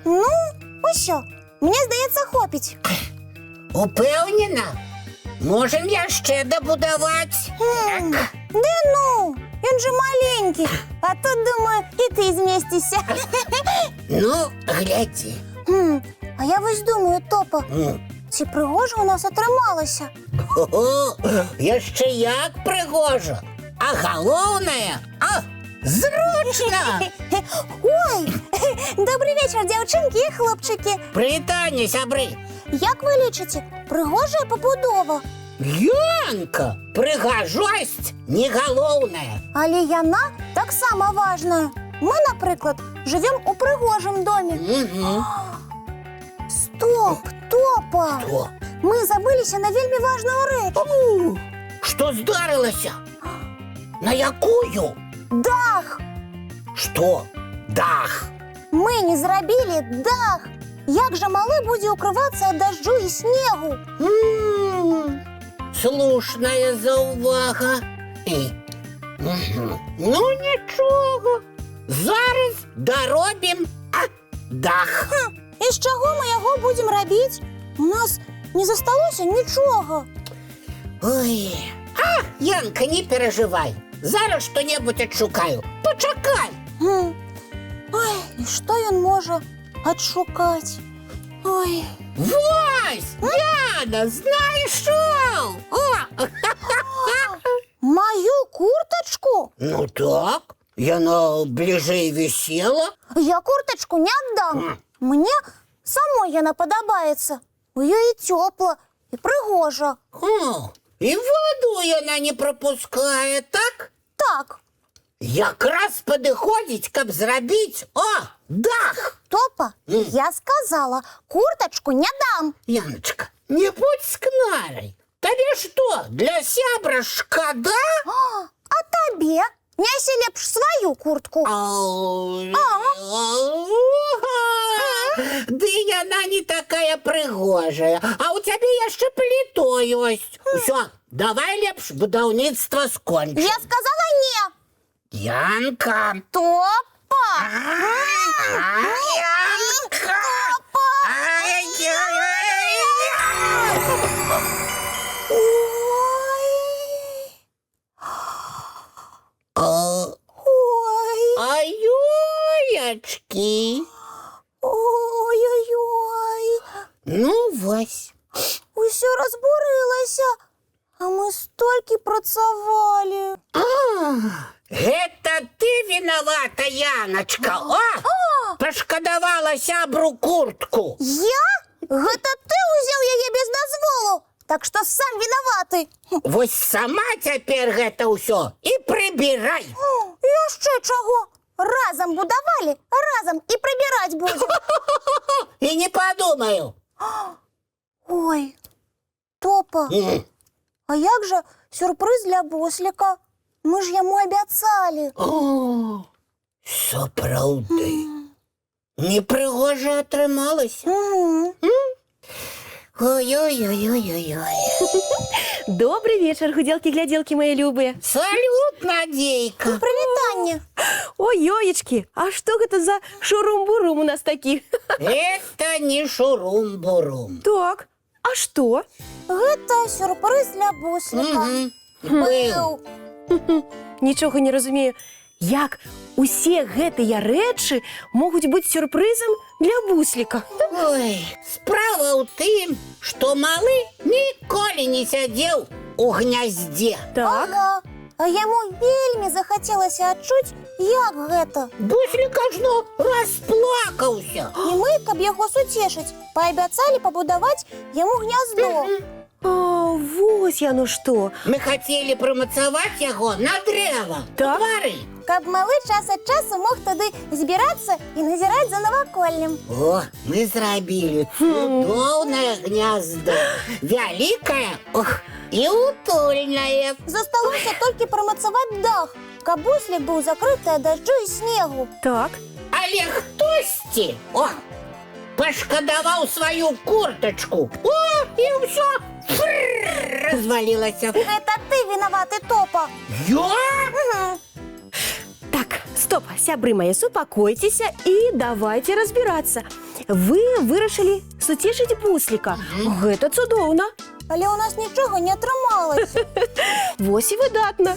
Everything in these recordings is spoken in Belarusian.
Ну, ось що, мені здається, хопить. Упевнена? Можем я ще добудувати? Да ну, він же маленький, а тут, думаю, і ти змістишся. Ну, гляді. А я ось думаю, Топа, чи пригоже у нас отрималося? Ого, я ще як пригожу. А головне, зручно. Ой, добрий вечір, дівчинки і хлопчики. Привітання, сябри. Як ви лічите, пригожа побудова? Янка, пригожость не головне. Але яна так само важна. Ми, наприклад, живемо у пригожому домі. Угу. Стоп, Топа! Що? Ми забилися на вельми важну річ. Що здарилося? На якую? Дах! Що? Дах. Ми не зробили дах. Як же малий буде укриватися від дождю і снігу? Слушная заувага. Ну, нічого. Зараз доробимо дах. І з чого ми його будемо робити? У нас не зосталося нічого. Ой. Янка, не переживай. Зараз що-небудь відшукаю. Почекай. Ой, і що він може відшукати? Ой. Вось, Яна, знайшов. Мою курточку? Ну так, Яна ближе і висела. Я курточку не отдам. Мне самой она подобается. У ее и тепло, и пригожа. І воду Яна не пропускає, так? Так, Якраз підходить, щоб зробити, дах. Топа, я сказала, курточку не дам. Яночка, не будь скнарой. Тобі що, для сябра шкода? А тебе? Неси лепш свою куртку. Да Яна не такая пригожая, а у тебе ще пліто есть. Все, давай лепш будівництво скончим. Я сказала не. Янка. Топа! Янка! Ой, Ой-ой-очки. ой-ой-ой. Ну, Вась. Усё разбурилося, а ми стільки працювали. Это ты виновата, Яночка. Пошкодовала сябру куртку. Я? Гэта ти узяв її без дозволу, так що сам винуватий. Вось сама тепер гэта ўсё і прибирай. Я ще чого? Разом будували, разом і прибирать будемо. І не подумаю. Ой, Топа, а як же сюрприз для Буслика? Ми ж йому обіцяли. Сапраўды. Непригоже отрималося. Ой-ой-ой-ой-ой. Добрый вечер, гуделки-гляделки мои любые. Салют, Надейка. Привітання. Ой-ёечки, а что это за шурум-бурум у нас такие? Это не шурум-бурум. Так, а что? Гэта сюрприз для Буслика. Был. Нічого не розумію. Як усе гэтыя рэчы могуць быць сюрпрызам для Бусліка? Ой, справа ў тым, што малы ніколі не сядзеў у гняздзе. Так. Ага. А яму вельмі захацелася адчуць, як гэта. Буслік ажно расплакаўся. І мы, каб яго суцешыць, паабяцалі пабудаваць яму гняздо. А, вось яно што. Мы хацелі прымацаваць яго на дрэва. Так. Твары. Каб малы час ад часу мог туды збірацца і назіраць за наваколлем. О, мы зрабілі цудоўнае гняздо. Вялікае, і утульнае. Засталося толькі прамацаваць дах, каб буслік быў закрыты ад дажджу і снегу. Так, Але хтосьці, пашкадаваў сваю куртачку. І ўсё, развалілася. Гэта ты вінаваты, Топа. Я? так, стоп, сябры мае, супакойцеся і давайте разбірацца. Вы вырашылі суцешыць бусліка. Гэта цудоўна. Але ў нас нічога не атрымалася. Вось і выдатна.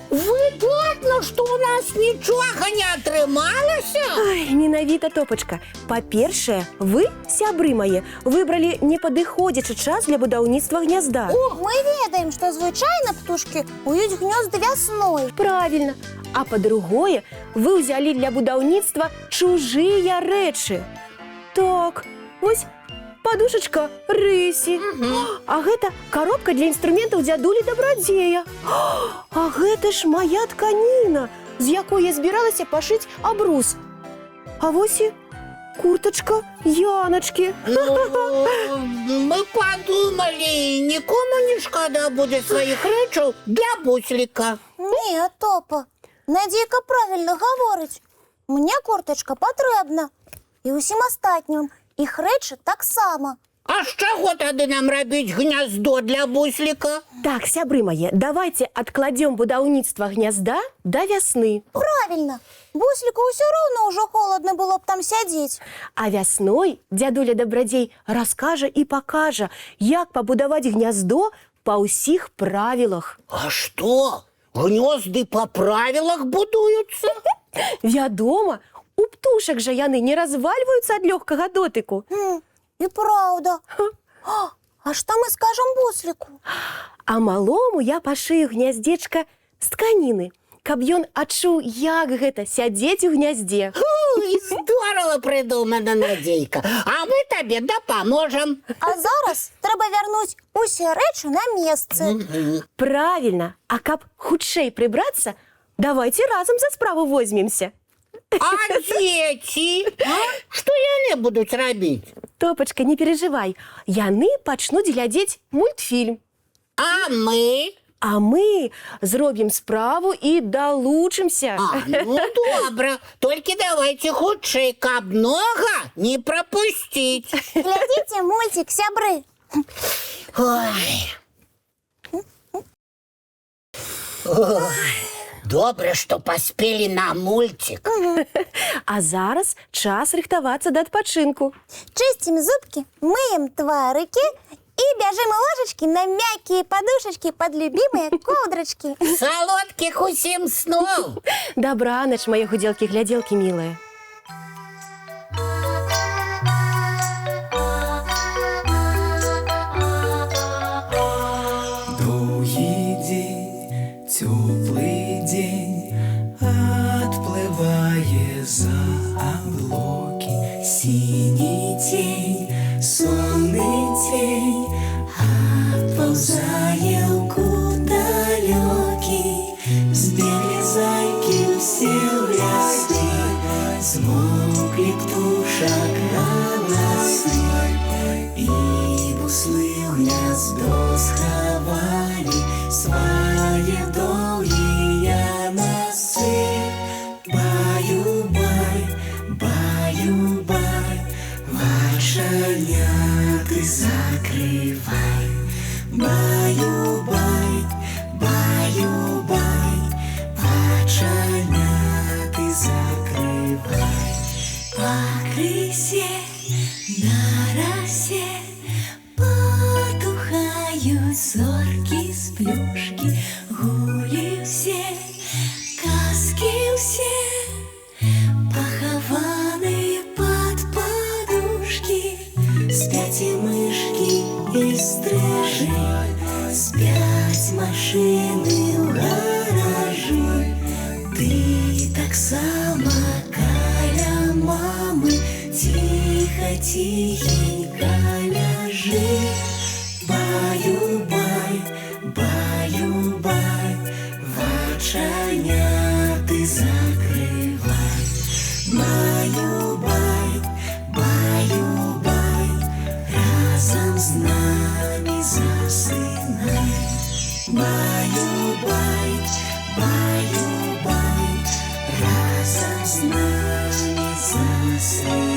Выдатна, што ў нас нічога не атрымалася? Ай, менавіта, Топачка. Па-першае, вы, сябры мае, выбралі непадыходзячы час для будаўніцтва гнязда. Мы ведаем, што звычайна птушкі уюць гнёзды вясной. Правильно. А па-другое, вы ўзялі для будаўніцтва чужыя рэчы. Так, вось падушачка рысі. А гэта коробка для інструментаў дзядулі Дабрадзея. А гэта ж моя тканіна, з якой я збіралася пашыць абрус. А вось і куртачка Яначкі. Мы падумалі, нікому не шкада будзе сваіх рэчаў для бусліка. Не, Топа, Надзейка правільна гаворыць. Мне куртачка патрэбна. І ўсім астатнім іх рэчы таксама. А з чаго тады нам рабіць гняздо для бусліка? Так, сябры мае, давайте адкладзём будаўніцтва гнязда да вясны. Правільна. Бусліку ўсё роўна ўжо холадна было б там сядзець. А вясной дзядуля Дабрадзей раскажа і пакажа, як пабудаваць гняздо па ўсіх правілах. А што? Гнёзды па правілах будуюцца? Вядома, у птушак жа яны не развальваюцца ад лёгкага дотыку. І праўда. А што мы скажам бусліку? А малому я пашыю гняздзечка з тканіны, каб ён адчуў, як гэта сядзець у гняздзе. Здорова придумана, Надзейка. А мы табе дапаможам. А зараз трэба вярнуць усе рэчы на месцы. Правильно. А каб хутчэй прыбрацца, давайте разам за справу возьмемся. А дзеці? Што яны будуць рабіць? Топачка, не переживай. Яны пачнуць глядзець мультфільм. А мы? А мы зробім справу і далучымся. Ну добра, толькі давайте хутчэй, каб нога не прапусціць. Глядзіце мульцік, сябры. Добра, што паспелі на мульцік. А зараз час рыхтавацца да адпачынку. Чысцім зубкі, мыем тварыкі і бяжым у ложачкі на мяккія падушачкі пад любімыя коўдрачкі. Салодкіх усім сноў. Дабранач, мае гудзелкі-глядзелкі мілыя. Доўгі дзень, цёплы дзень, адплывае за аблокі. Сіні цень, сонны цень, адпаўзае ў кут далёкі. Збеглі зайкі ўсе ў лясе, змоўклі птушак галасы. І буслы ў гняздо схавалі свае доўгія носы. Баю-бай, баю-бай, вачаняты закрывай. Баю-бай, баю-бай, вачаняты закрывай. Пакрысе на расе потухаюць зоркі з плюшкі. Гулі ўсе, казкі ўсе, пахаваныя пад падушкі. Спяць і мышкі, і стрыжы, спяць машыны ў гаражы. Ты таксама каля мамы ціха-ціхенька ляжы. Баю-бай, баю-бай, вачаняты закрывай. Баю-бай, баю-бай, разам з намі засынай. баю-бай, разом с нами засыпай.